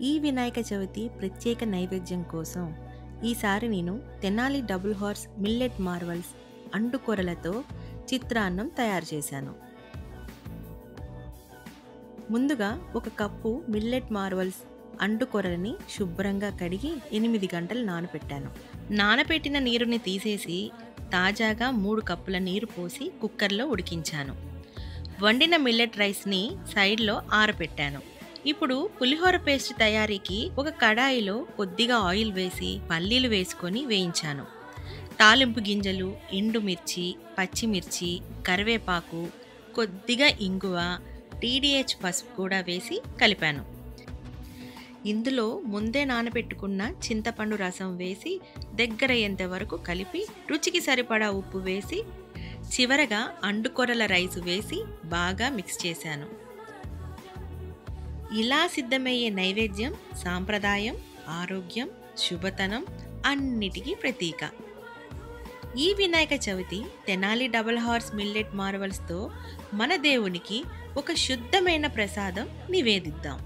ఈ వినాయక చవితి ప్రత్యేక నైవేద్యం కోసం ఈసారి నేను Tenali double horse millet marvels అండుకొరలతో చిత్రాన్నం తయారు చేశాను. ముందుగా ఒక కప్పు మిల్లెట్ మార్వల్స్ అండుకొరలని శుభ్రంగా కడిగి 8 గంటలు నానబెట్టాను. నానబెట్టిన నీరుని తీసేసి తాజాగా 3 కప్పుల నీరు పోసి కుక్కర్లో ఉడికించాను. వండిన మిల్లెట్ రైస్ని సైడ్లో ఆరబెట్టాను. ఇప్పుడు పులిహోర పేస్ట్ తయారీకి ఒక కడాయిలో కొద్దిగా ఆయిల్ వేసి పల్లీలు వేసుకొని వేయించాను. తాలింపు గింజలు, ఎండుమిర్చి, పచ్చిమిర్చి, కరివేపాకు, కొద్దిగా ఇంగువ, టీడీహెచ్ పసుపు కూడా వేసి కలిపాను. ఇందులో ముందే నానబెట్టుకున్న చింతపండు రసం వేసి దగ్గరయ్యేంత వరకు కలిపి రుచికి సరిపడా ఉప్పు వేసి చివరగా అండుకొరల రైసు వేసి బాగా మిక్స్ చేశాను. ఇలా సిద్ధమయ్యే నైవేద్యం సాంప్రదాయం, ఆరోగ్యం, శుభతనం అన్నిటికీ ప్రతీక. ఈ Vinayaka Chavithi Tenali double horse millet మార్వల్స్తో మన దేవునికి ఒక శుద్ధమైన ప్రసాదం నివేదిద్దాం.